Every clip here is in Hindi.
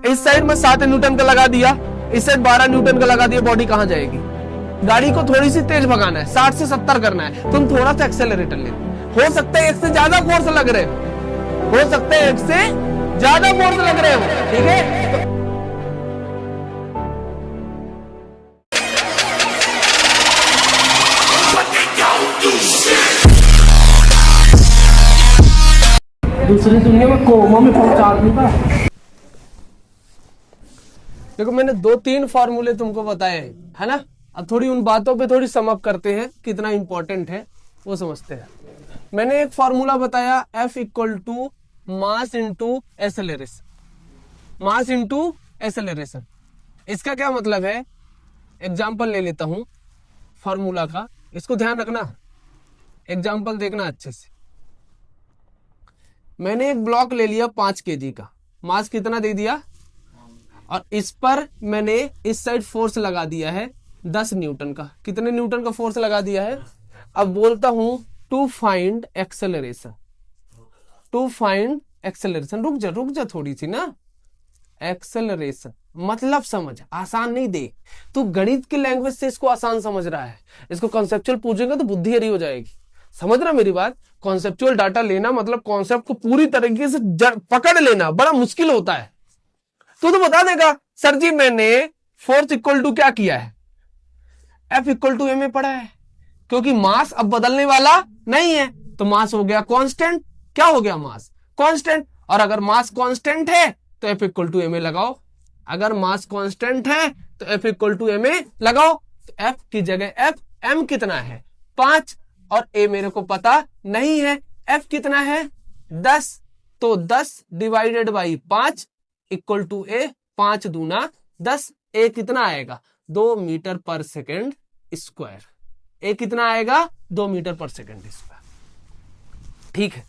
इस साइड में 7 न्यूटन का लगा दिया, इस साइड 12 न्यूटन का लगा दिया, बॉडी कहां जाएगी? गाड़ी को थोड़ी सी तेज भगाना है, 60 से 70 करना है, तुम थोड़ा सा एक्सेलरेटर ले, हो सकता है एक से ज्यादा फोर्स लग रहे हो सकता है एक से ज्यादा फोर्स लग रहे हो, ठीक है? दूसरी दुनिया में कोमा में पहुंचा दूंगा। देखो मैंने 2-3 फॉर्मूले तुमको बताए है ना। अब थोड़ी उन बातों पे थोड़ी सम अप करते हैं, कितना इंपॉर्टेंट है वो समझते हैं। मैंने एक फॉर्मूला बताया F equal to mass into acceleration, mass into acceleration. इसका क्या मतलब है? एग्जाम्पल ले लेता हूं फॉर्मूला का, इसको ध्यान रखना, एग्जाम्पल देखना अच्छे से। मैंने एक ब्लॉक ले लिया 5 kg का, मास कितना दे दिया, और इस पर मैंने इस साइड फोर्स लगा दिया है 10 न्यूटन का। कितने न्यूटन का फोर्स लगा दिया है? अब बोलता हूं to find acceleration, to find acceleration. रुक जा थोड़ी सी ना। एक्सेलरेशन मतलब समझ, आसान नहीं दे। तू गणित की लैंग्वेज से इसको आसान समझ रहा है, इसको कॉन्सेप्चुअल पूछेगा तो बुद्धि हरी हो जाएगी। समझ रहा मेरी बात? कॉन्सेप्चुअल डाटा लेना मतलब कॉन्सेप्ट को पूरी तरीके से पकड़ लेना बड़ा मुश्किल होता है। तो बता देगा सर जी मैंने फोर्स इक्वल टू क्या किया है, F equal to M A पढ़ा है, क्योंकि मास अब बदलने वाला नहीं है, तो मास हो गया कांस्टेंट। क्या हो गया? Mass constant. और अगर मास कांस्टेंट है तो F equal to M A लगाओ। अगर मास कांस्टेंट है तो F equal to M A लगाओ। तो F की जगह F, M कितना है 5, और A मेरे को पता नहीं है, F कितना है 10, तो 10 divided by 5 equal to A, 5 दूना 10। A कितना आएगा? 2 मीटर पर सेकेंड स्क्वायर। A कितना आएगा? 2 मीटर पर सेकेंड स्क्वायर। ठीक है,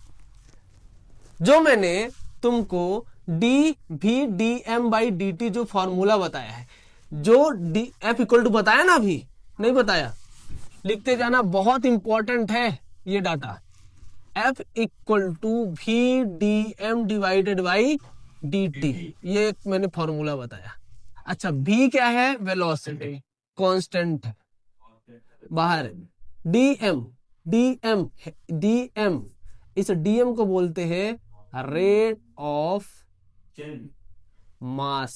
जो मैंने तुमको डी भी D M by D T जो फॉर्मूला बताया है, जो डी F इक्वल टू बताया ना, अभी नहीं बताया, लिखते जाना, बहुत इंपॉर्टेंट है ये डाटा। F इक्वल टू भी D M divided by D T, ये मैंने फॉर्मूला बताया। अच्छा, v क्या है? वेलोसिटी, कांस्टेंट है, बाहर है। dm, dm, dm, इस dm को बोलते हैं rate of mass,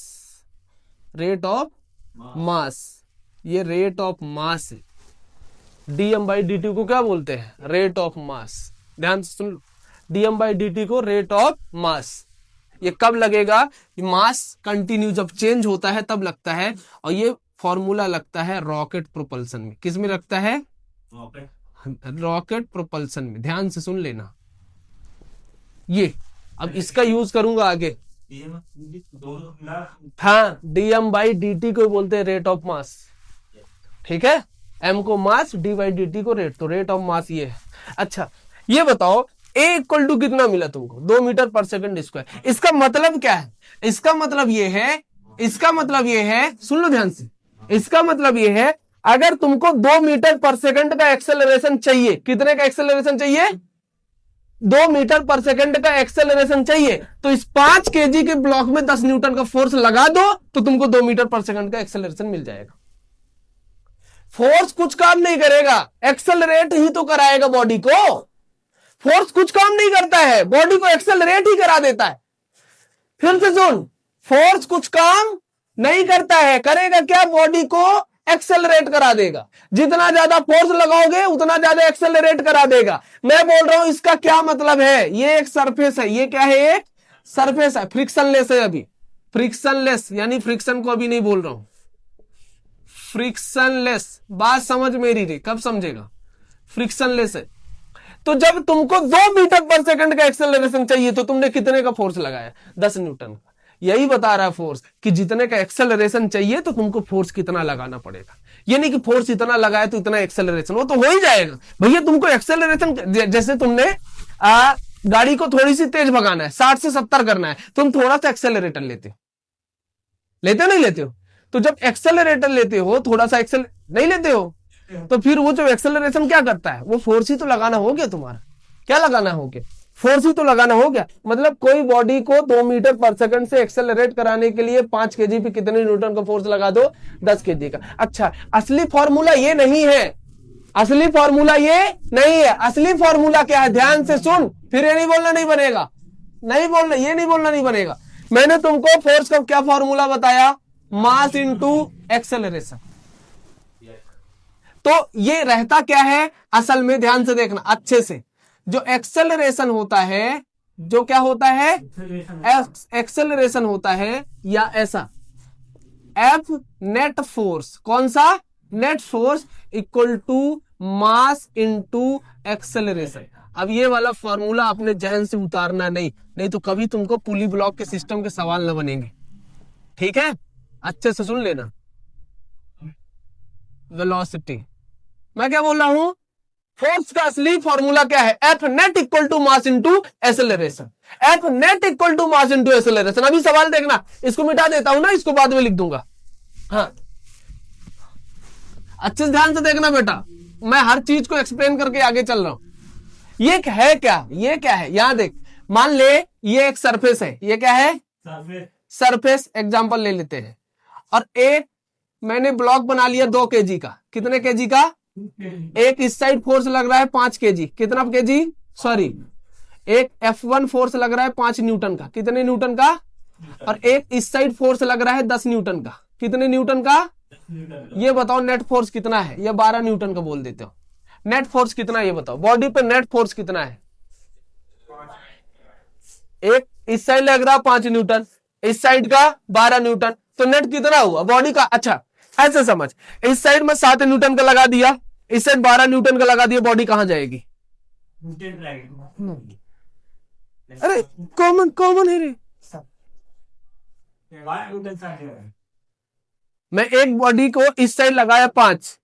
rate of mass. ये रेट ऑफ मास है। dm बाई dt को क्या बोलते हैं? Rate of mass. ध्यान से सुन लो, dm बाई dt को रेट ऑफ मास। ये कब लगेगा? मास कंटिन्यू जब चेंज होता है तब लगता है, और ये फॉर्मूला लगता है रॉकेट प्रोपल्सन में। किस में लगता है? रॉकेट प्रोपल्सन में। ध्यान से सुन लेना ये। अब इसका यूज करूंगा आगे। हाँ, dm बाई dt को बोलते हैं रेट ऑफ मास, ठीक है? m को मास, d बाई dt को रेट, तो रेट ऑफ मास ये है। अच्छा, ये बताओ A इक्वल टू कितना मिला तुमको? 2 मीटर पर सेकंड स्क्वायर। इसका मतलब क्या है? इसका मतलब ये है, इसका मतलब ये है, सुन लो ध्यान से, इसका मतलब ये है अगर तुमको 2 मीटर पर सेकंड का एक्सेलरेशन चाहिए, कितने का एक्सेलरेशन चाहिए? 2 मीटर पर सेकंड का एक्सेलरेशन चाहिए, तो इस 5 kg के ब्लॉक में 10 न्यूटन का फोर्स लगा दो तो तुमको 2 मीटर पर सेकंड का एक्सेलरेशन मिल जाएगा। फोर्स कुछ काम नहीं करेगा, एक्सेलरेट ही तो कराएगा बॉडी को। फोर्स कुछ काम नहीं करता है, बॉडी को एक्सेलरेट ही करा देता है। फिर से सुन, फोर्स कुछ काम नहीं करता है, करेगा क्या? बॉडी को एक्सेलरेट करा देगा। जितना ज्यादा फोर्स लगाओगे उतना ज्यादा एक्सेलरेट करा देगा। मैं बोल रहा हूं इसका क्या मतलब है? ये एक सरफेस है, ये क्या है? एक सरफेस है, फ्रिक्शनलेस है। अभी फ्रिक्शनलेस यानी फ्रिक्शन को अभी नहीं बोल रहा हूं, फ्रिक्शनलेस। बात समझ मेरी रे, कब समझेगा? फ्रिक्शनलेस है। तो जब तुमको 2 मीटर पर सेकंड का एक्सेलरेशन चाहिए तो तुमने कितने का फोर्स लगाया? 10 न्यूटन का। यही बता रहा है फोर्स कि जितने का एक्सेलरेशन चाहिए तो तुमको फोर्स कितना लगाना पड़ेगा। ये नहीं कि फोर्स इतना लगाया तो इतना एक्सेलरेशन, वो तो हो ही जाएगा भैया। तुमको एक्सेलरेशन, जैसे तुमने गाड़ी को थोड़ी सी तेज भगाना है, 60 से 70 करना है, तुम थोड़ा सा एक्सेलरेटर लेते हो, नहीं लेते हो? तो जब एक्सेलरेटर लेते हो, थोड़ा सा नहीं लेते हो, तो फिर वो जो एक्सेलरेशन क्या करता है? वो फोर्स ही तो लगाना हो गया तुम्हारा। क्या लगाना हो गया? फोर्स ही तो लगाना हो गया। मतलब कोई बॉडी को 2 मीटर पर सेकंड से एक्सेलरेट कराने के लिए 5 केजी पे कितने न्यूटन का फोर्स लगा दो? 10 केजी का। अच्छा, असली फॉर्मूला ये नहीं है, असली फॉर्मूला ये नहीं है। असली फॉर्मूला क्या है? ध्यान से सुन, फिर ये नहीं बोलना नहीं बनेगा, नहीं बोलना, ये नहीं बोलना नहीं बनेगा। मैंने तुमको फोर्स का क्या फॉर्मूला बताया? मास इंटू एक्सेलरेशन। तो ये रहता क्या है असल में? ध्यान से देखना अच्छे से। जो एक्सेलरेशन होता है, जो क्या होता है? एक्सेलरेशन होता है या ऐसा, एफ नेट फोर्स, कौन सा? Net force equal to mass into acceleration. अब ये वाला फॉर्मूला अपने जहन से उतारना नहीं तो कभी तुमको पुली ब्लॉक के सिस्टम के सवाल न बनेंगे। ठीक है, अच्छे से सुन लेना। वेलोसिटी, मैं क्या बोल रहा हूं? फोर्स का असली फॉर्मूला क्या है? F net equal to mass into acceleration. F net equal to mass into acceleration. अभी सवाल देखना, इसको मिटा देता हूं ना, इसको बाद में लिख दूंगा। हाँ, अच्छे से ध्यान से देखना बेटा, मैं हर चीज को एक्सप्लेन करके आगे चल रहा हूं। ये है क्या? ये क्या है? यहां देख, मान ले ये एक सरफेस है। ये क्या है? सरफेस एग्जांपल ले लेते हैं। और एक मैंने ब्लॉक बना लिया 2 केजी का। कितने केजी का? एक इस साइड फोर्स लग रहा है 5 केजी। कितना केजी? सॉरी, एक F1 फोर्स लग रहा है 5 न्यूटन का। कितने न्यूटन का? और एक इस साइड फोर्स लग रहा है 10 न्यूटन का। कितने न्यूटन का? ये बताओ नेट फोर्स कितना है? या 12 न्यूटन का बोल देते हो। नेट फोर्स कितना है ये बताओ? बॉडी पे नेट फोर्स कितना है? एक इस साइड लग रहा 5 न्यूटन, इस साइड का 12 न्यूटन, तो नेट कितना हुआ बॉडी का? अच्छा ऐसे समझ, इस साइड में 7 न्यूटन का लगा दिया, इस साइड 12 न्यूटन का लगा दिया, बॉडी कहां जाएगी? अरे कॉमन है रे। मैं एक बॉडी को इस साइड लगाया 5,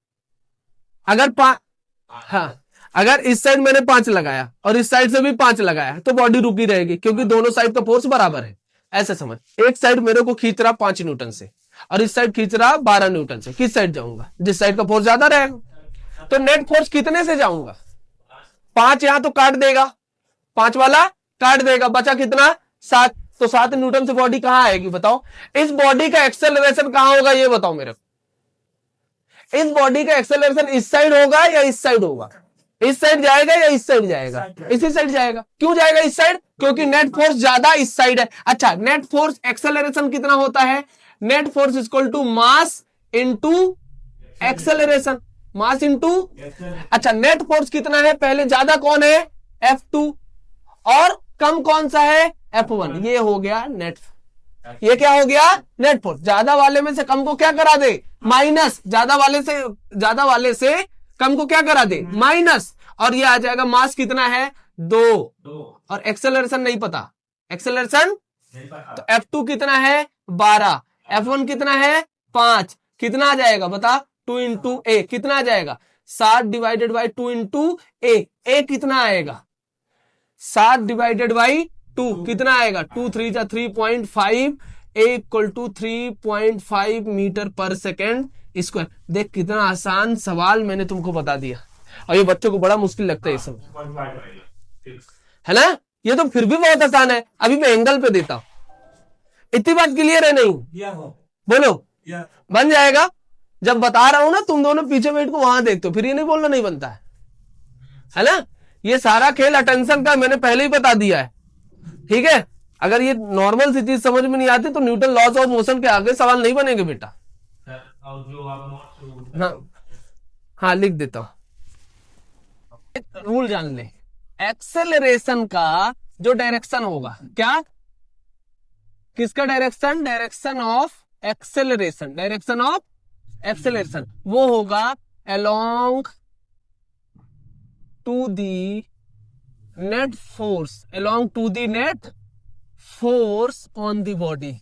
अगर इस साइड मैंने 5 लगाया और इस साइड से भी 5 लगाया तो बॉडी रुकी रहेगी, क्योंकि दोनों साइड का फोर्स बराबर है। ऐसे समझ, एक साइड मेरे को खींच रहा 5 न्यूटन से और इस साइड खींच रहा 12 न्यूटन से। किस साइड जाऊंगा? जिस साइड का फोर्स ज्यादा रहेगा। तो नेट फोर्स कितने से जाऊंगा? 5 यहां तो काट देगा, 5 वाला काट देगा, बचा कितना? 7। तो 7 न्यूटन से बॉडी कहां आएगी बताओ? इस बॉडी का एक्सेलरेशन कहां होगा ये बताओ मेरे को। इस बॉडी का एक्सेलरेशन इस साइड होगा या इस साइड होगा? इस साइड जाएगा या इस साइड जाएगा? इसी साइड जाएगा। क्यों जाएगा इस साइड? क्योंकि नेट फोर्स ज्यादा इस साइड है। अच्छा, नेट फोर्स एक्सेलरेशन कितना होता है? Net force equal to mass into acceleration. Mass into, अच्छा नेट फोर्स कितना है? पहले ज्यादा कौन है? F2, और कम कौन सा है? F1। ये हो गया नेट, ये क्या हो गया? Net force. ज्यादा वाले में से कम को क्या करा दे? माइनस। ज्यादा वाले से कम को क्या करा दे? माइनस। और ये आ जाएगा मास कितना है? 2। और एक्सेलरेशन नहीं पता, एक्सेलरेशन तो F2 कितना है? 12। F1 कितना है? 5। कितना आ जाएगा बता? 2 इंटू ए। कितना आ जाएगा? 7 डिवाइडेड बाई 2 इंटू ए। ए कितना आएगा? 7 डिवाइडेड बाई 2 कितना आएगा? 2 3 जा 3.5। ए इक्वल टू 3.5 मीटर पर सेकेंड स्क्वायर। देख कितना आसान सवाल मैंने तुमको बता दिया, और ये बच्चों को बड़ा मुश्किल लगता है ये सब, है ना? ये तो फिर भी बहुत आसान है। अभी मैं एंगल पे देता हूं, इतनी बात क्लियर है नहीं? बोलो बन जाएगा। जब बता रहा हूं ना, तुम दोनों पीछे बैठ को वहां देखते हो, फिर ये नहीं बोलना नहीं बनता है ना? ये सारा खेल अटेंशन का मैंने पहले ही बता दिया है, ठीक है? अगर ये नॉर्मल सी चीज समझ में नहीं आती तो न्यूटन लॉज ऑफ मोशन के आगे सवाल नहीं बनेंगे बेटा। हाँ लिख देता हूं, रूल जान ले। एक्सेलरेशन का जो डायरेक्शन होगा, क्या? किसका direction? Direction of acceleration. Direction of acceleration वो होगा along to the net force, along to the net force on the body.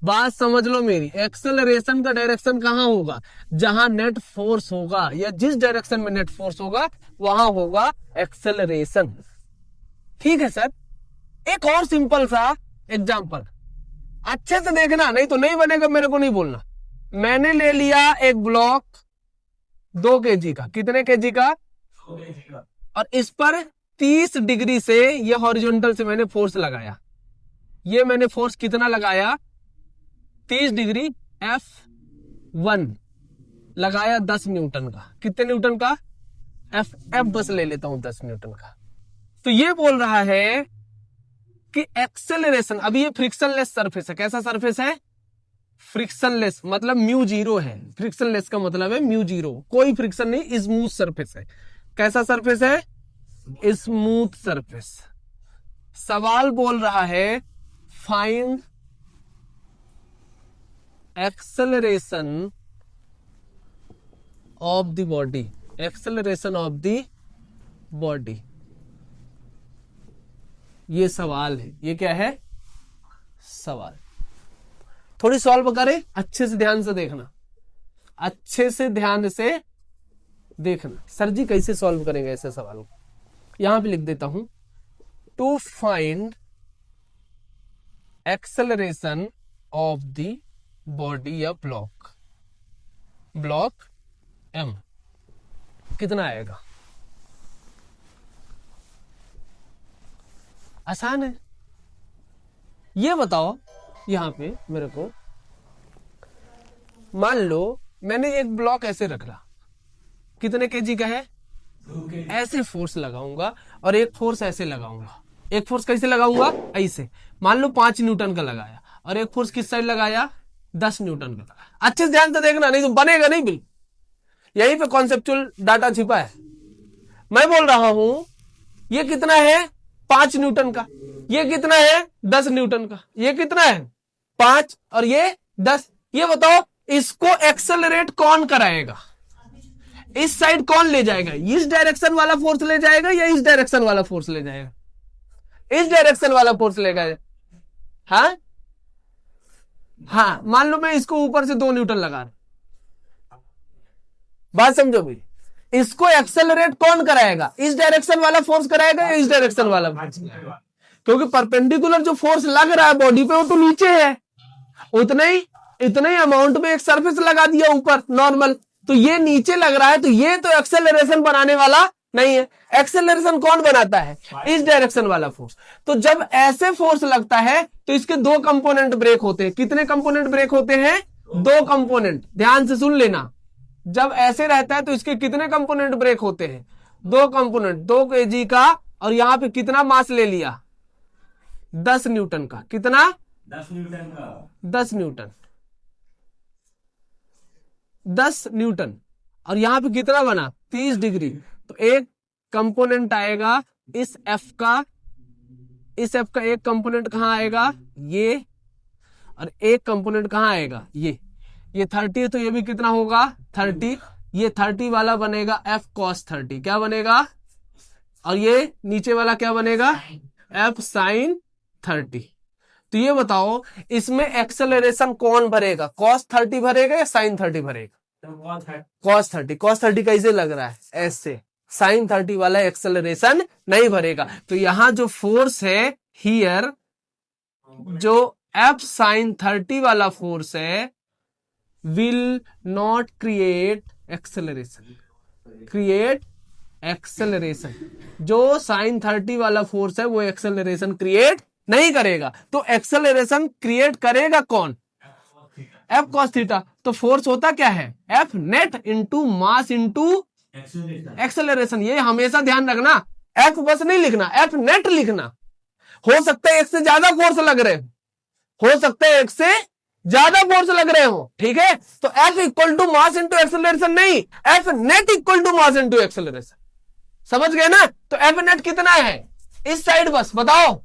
बात समझ लो मेरी, एक्सेलरेशन का डायरेक्शन कहां होगा? जहां नेट फोर्स होगा, या जिस डायरेक्शन में नेट फोर्स होगा वहां होगा एक्सेलरेशन। ठीक है सर? एक और सिंपल सा एग्जांपल, अच्छे से देखना, नहीं तो नहीं बनेगा, मेरे को नहीं बोलना। मैंने ले लिया एक ब्लॉक 2 केजी का। कितने केजी का? और इस पर 30 डिग्री से ये हॉरिजॉन्टल से मैंने फोर्स लगाया, ये मैंने फोर्स कितना लगाया 30 डिग्री F1 लगाया 10 न्यूटन का। कितने न्यूटन का? F बस ले लेता हूं 10 न्यूटन का। तो ये बोल रहा है कि एक्सेलरेशन, अभी ये फ्रिक्शनलेस सरफेस है। कैसा सरफेस है? फ्रिक्शनलेस, मतलब म्यू जीरो है। फ्रिक्शनलेस का मतलब है म्यू जीरो, कोई फ्रिक्शन नहीं, स्मूथ सरफेस है। कैसा सरफेस है? Smooth surface. सवाल बोल रहा है find acceleration of the body, acceleration of the body. ये सवाल है। ये क्या है? सवाल। थोड़ी सॉल्व करें, अच्छे से ध्यान से देखना, अच्छे से ध्यान से देखना। सर जी कैसे सॉल्व करेंगे ऐसे सवाल को? यहां पे लिख देता हूं, to find acceleration of the body या ब्लॉक M कितना आएगा? आसान है। ये बताओ यहां पे मेरे को, मान लो मैंने एक ब्लॉक ऐसे रख ला, कितने केजी का है? ऐसे फोर्स लगाऊंगा और एक फोर्स ऐसे लगाऊंगा। एक फोर्स कैसे लगाऊंगा? ऐसे। मान लो 5 न्यूटन का लगाया और एक फोर्स किस साइड लगाया? 10 न्यूटन का लगाया। अच्छे से ध्यान से देखना, नहीं तो बनेगा नहीं बिल्कुल। यहीं पे कॉन्सेप्चुअल डाटा छिपा है। मैं बोल रहा हूं ये कितना है? 5 न्यूटन का। ये कितना है? 10 न्यूटन का। ये कितना है? 5 और ये 10। ये बताओ इसको एक्सेलरेट कौन कराएगा? इस साइड कौन ले जाएगा? इस डायरेक्शन वाला फोर्स ले जाएगा या इस डायरेक्शन वाला फोर्स ले जाएगा? इस डायरेक्शन वाला फोर्स लेगा। हाँ हाँ, मान लो मैं इसको ऊपर से 2 न्यूटन लगा रहा, बात समझो भाई। इसको एक्सेलरेट कौन कराएगा? इस डायरेक्शन वाला फोर्स कराएगा या इस डायरेक्शन वाला फोर्स? क्योंकि परपेंडिकुलर जो फोर्स लग रहा है बॉडी पे वो तो नीचे है। इतने ही अमाउंट में एक सरफेस लगा दिया ऊपर नॉर्मल, तो ये नीचे लग रहा है, तो ये तो एक्सेलरेशन बनाने वाला नहीं है। एक्सेलरेशन कौन बनाता है? इस डायरेक्शन वाला फोर्स। तो जब ऐसे फोर्स लगता है तो इसके 2 कंपोनेंट ब्रेक होते हैं। कितने कंपोनेंट ब्रेक होते हैं? 2 कंपोनेंट। ध्यान से सुन लेना, जब ऐसे रहता है तो इसके कितने कंपोनेंट ब्रेक होते हैं? 2 कंपोनेंट। 2 kg का, और यहां पे कितना मास ले लिया? 10 न्यूटन का। कितना? 10 न्यूटन का। 10 न्यूटन। 10 न्यूटन। और यहां पे कितना बना? 30 डिग्री। तो एक कंपोनेंट आएगा इस F का, इस F का एक कंपोनेंट कहां आएगा? ये। और एक कंपोनेंट कहां आएगा? ये 30 है, तो ये भी कितना होगा? 30। ये 30 वाला बनेगा F cos 30। क्या बनेगा? और ये नीचे वाला क्या बनेगा? F sin 30। तो ये बताओ इसमें एक्सेलरेशन कौन भरेगा? cos 30 भरेगा या sin 30 भरेगा? cos 30। cos 30 कैसे लग रहा है? ऐसे। sin 30 वाला एक्सेलरेशन नहीं भरेगा। तो यहां जो फोर्स है हियर, जो F sin 30 वाला फोर्स है, will not create acceleration, create acceleration। जो sin 30 वाला फोर्स है वो एक्सेलरेशन क्रिएट नहीं करेगा। तो एक्सेलरेशन क्रिएट करेगा कौन? F cos theta. तो फोर्स होता क्या है? F net into mass into acceleration. ये हमेशा ध्यान रखना, F बस नहीं लिखना, F नेट लिखना। हो सकता है एक से ज्यादा फोर्स लग रहे हो सकता है एक से ज्यादा फोर्स लग रहे हो, ठीक है? तो F equal to mass into acceleration नहीं, F net equal to mass into acceleration. समझ गए ना? तो F नेट कितना है? इस साइड बस बताओ।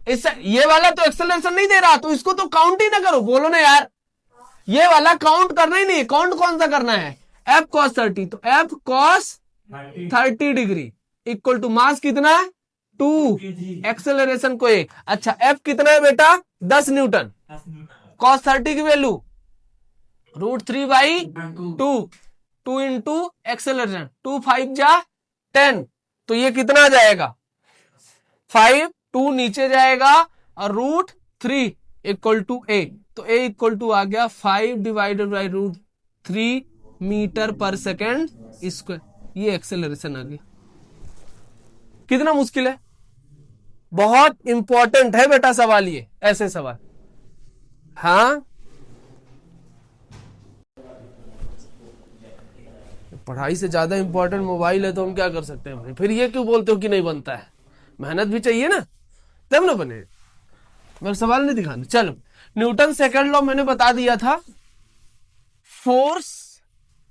ये वाला तो एक्सेलरेशन नहीं दे रहा, तो इसको तो काउंट ही ना करो। बोलो ना यार, ये वाला काउंट करना ही नहीं। काउंट कौन सा करना है? F cos 30। तो F cos 30 degree equal to mass कितना? 2, एक्सेलरेशन को 1। अच्छा, F कितना है बेटा? 10 न्यूटन। cos 30 की वैल्यू √3/2, 2 इंटू एक्सेलरेशन, 2 5 जा 10। तो ये कितना आ जाएगा? 5, 2 नीचे जाएगा और √3 इक्वल टू A। तो A इक्वल टू आ गया 5 डिवाइडेड बाई √3 मीटर पर सेकेंड स्क्वायर। ये एक्सेलरेशन आ गया। कितना मुश्किल है, बहुत इंपॉर्टेंट है बेटा सवाल ये, ऐसे सवाल। हाँ पढ़ाई से ज्यादा इंपॉर्टेंट मोबाइल है तो हम क्या कर सकते हैं भाई। फिर ये क्यों बोलते हो कि नहीं बनता है, मेहनत भी चाहिए ना, तब ना बने। मेरा सवाल नहीं दिखाना। चलो, न्यूटन सेकंड लॉ मैंने बता दिया था, force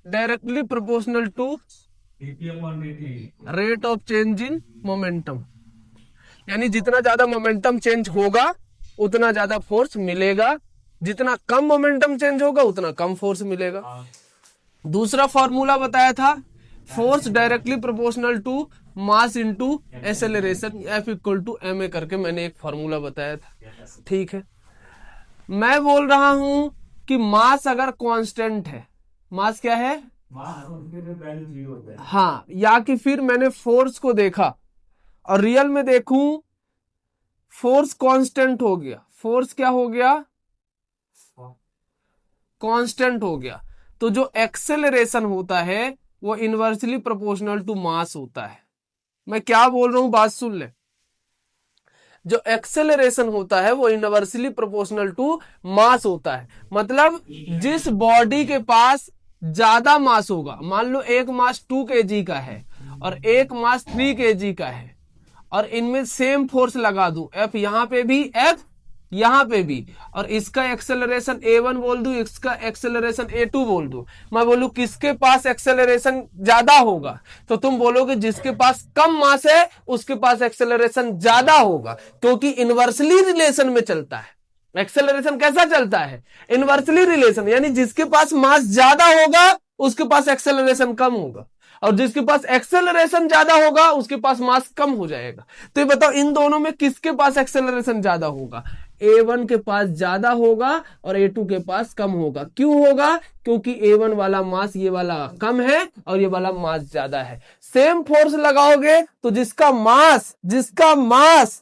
directly proportional to rate of change in momentum, यानी जितना ज्यादा मोमेंटम चेंज होगा उतना ज्यादा फोर्स मिलेगा, जितना कम मोमेंटम चेंज होगा उतना कम फोर्स मिलेगा। दूसरा फॉर्मूला बताया था, force directly proportional to mass into acceleration, F equal to ma करके मैंने एक फॉर्मूला बताया था। ठीक है, मैं बोल रहा हूं कि मास अगर कांस्टेंट है, मास क्या है, हाँ, या कि फिर मैंने फोर्स को देखा और रियल में देखूं फोर्स कांस्टेंट हो गया, फोर्स क्या हो गया, कांस्टेंट हो गया, तो जो एक्सेलरेशन होता है वो इनवर्सली प्रोपोर्शनल टू मास होता है। मैं क्या बोल रहा हूं, बात सुन ले, जो एक्सेलरेशन होता है वो इनवर्सली प्रोपोर्शनल टू मास होता है। मतलब जिस बॉडी के पास ज्यादा मास होगा, मान लो एक मास 2 kg का है और एक मास 3 kg का है, और इनमें सेम फोर्स लगा दूं, F यहां पे भी F यहां पे भी, और इसका एक्सेलरेशन a1 बोल दूं, इसका एक्सेलरेशन a2 बोल दूं, मैं बोलूं किसके पास एक्सेलरेशन ज्यादा होगा, तो तुम बोलोगे जिसके पास कम मास है उसके पास एक्सेलरेशन ज्यादा होगा, क्योंकि इनवर्सली रिलेशन में चलता है। एक्सेलरेशन कैसा चलता है, इनवर्सली रिलेशन, यानी जिसके पास मास ज्यादा होगा उसके पास एक्सेलरेशन कम होगा, और जिसके पास एक्सेलरेशन ज्यादा होगा उसके पास मास कम हो जाएगा। तो ये बताओ इन दोनों में किसके पास एक्सेलरेशन ज्यादा होगा, A1 के पास ज्यादा होगा और A2 के पास कम होगा। क्यों होगा, क्योंकि A1 वाला मास ये वाला कम है और ये वाला मास ज्यादा है। सेम फोर्स लगाओगे तो जिसका मास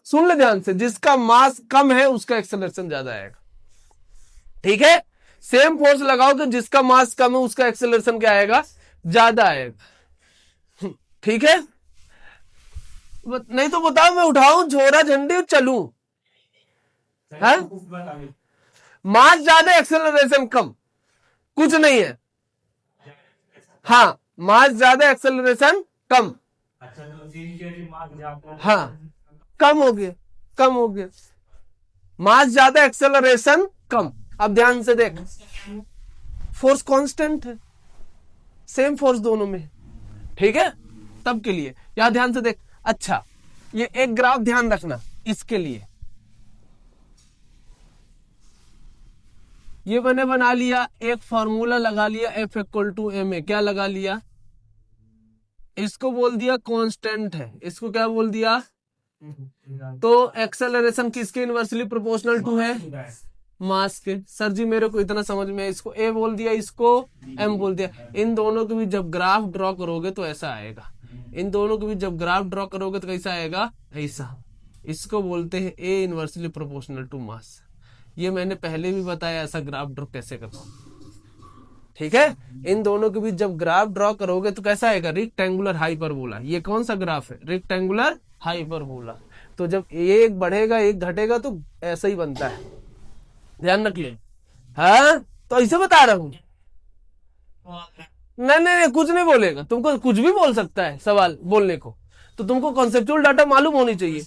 सुन ले ध्यान से, जिसका मास कम है उसका एक्सेलरेशन ज्यादा आएगा। ठीक है, सेम फोर्स लगाओगे जिसका मास कम है उसका एक्सेलरेशन क्या आएगा, ज्यादा आएगा। ठीक है, नहीं तो बताओ मैं उठाऊं झोरा झंडी चलूं, है? मास ज्यादा एक्सेलरेशन कम, कुछ नहीं है। हाँ, मास ज्यादा एक्सेलरेशन कम, हाँ कम हो गया, मास ज्यादा एक्सेलरेशन कम। अब ध्यान से देख, फोर्स कांस्टेंट है, सेम फोर्स दोनों में। ठीक है, तब के लिए यहां ध्यान से देख। अच्छा, ये एक ग्राफ ध्यान रखना, इसके लिए ये मैंने बना लिया, एक फॉर्मूला लगा लिया, F इक्वल टू ma, क्या लगा लिया, इसको बोल दिया कांस्टेंट है, इसको क्या बोल दिया, तो एक्सेलरेशन किसके इनवर्सली प्रोपोर्शनल टू है, मास के। सर जी मेरे को इतना समझ में, इसको A बोल दिया, इसको M बोल दिया। इन दोनों के भी जब ग्राफ ड्रॉ करोगे तो ऐसा आएगा, इन दोनों के भी जब ग्राफ ड्रॉ करोगे तो कैसा आएगा, ऐसा। इसको बोलते हैं A inversely proportional to mass. ये मैंने पहले भी बताया ऐसा ग्राफ ड्रॉ कैसे करना। ठीक है, इन दोनों के बीच जब ग्राफ ड्रॉ करोगे तो कैसा आएगा, रेक्टेंगुलर हाइपरबोला। ये कौन सा ग्राफ है, रेक्टेंगुलर हाइपरबोला। तो जब एक बढ़ेगा एक घटेगा तो ऐसा ही बनता है, ध्यान रखिए। हाँ, तो ऐसे बता रहा हूं, नहीं कुछ नहीं बोलेगा, तुमको कुछ भी बोल सकता है सवाल बोलने को, तो तुमको कॉन्सेप्चुअल डाटा मालूम होनी चाहिए।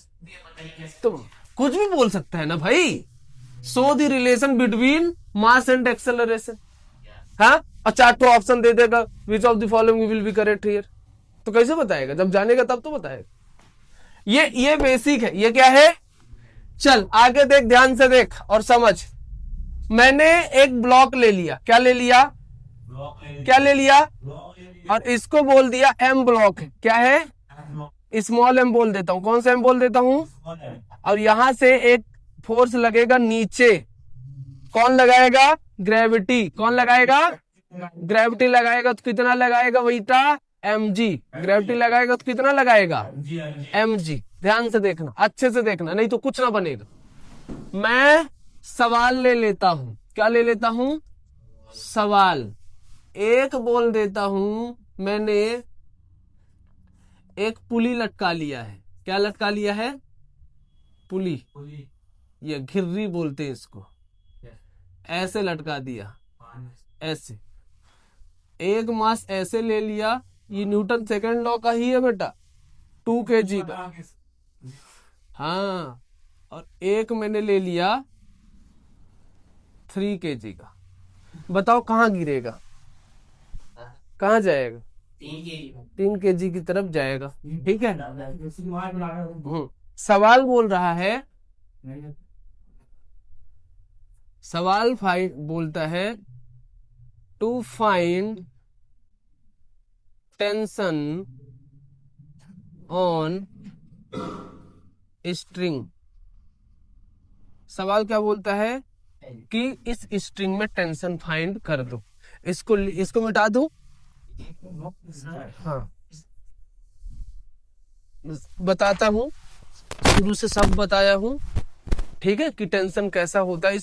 तुम कुछ भी बोल सकता है ना भाई। So the relation between mass and acceleration, हाँ, और 4 ऑप्शन दे देगा, which of the following will be correct here. तो कैसे बताएगा, जब जानेगा तब तो बताएगा। ये बेसिक है, ये क्या है। चल आगे देख, ध्यान से देख और समझ। मैंने एक ब्लॉक ले लिया, क्या ले लिया, और इसको बोल दिया M ब्लॉक है, क्या है, स्मॉल m बोल देता हूं। कौन सा m बोल देता हूं, और यहां से एक फोर्स लगेगा नीचे, कौन लगाएगा, ग्रेविटी। कौन लगाएगा, ग्रेविटी लगाएगा तो कितना लगाएगा बेटा, mg। ग्रेविटी लगाएगा तो कितना लगाएगा, mg। ध्यान से देखना, अच्छे से देखना, नहीं तो कुछ ना बनेगा। मैं सवाल ले लेता हूं, क्या ले लेता हूं, सवाल। एक बोल देता हूं, मैंने एक पुली लटका लिया है, क्या लटका लिया है? पुली। ये घिर्री बोलते हैं इसको। ऐसे लटका दिया, ऐसे एक मास ऐसे ले लिया। ये न्यूटन सेकंड लॉ का ही है बेटा, 2 kg का। हाँ, और एक मैंने ले लिया 3 kg का। बताओ कहाँ गिरेगा, कहाँ जाएगा? 3 kg की तरफ जाएगा। ठीक है। सवाल बोल रहा है, सवाल बोलता है to find tension on string. सवाल क्या बोलता है कि इस स्ट्रिंग में टेंशन फाइंड कर दो। इसको मिटा दो। हाँ, बताता हूँ, शुरू से सब बताया हूँ। ठीक है, कि टेंशन कैसा होता है।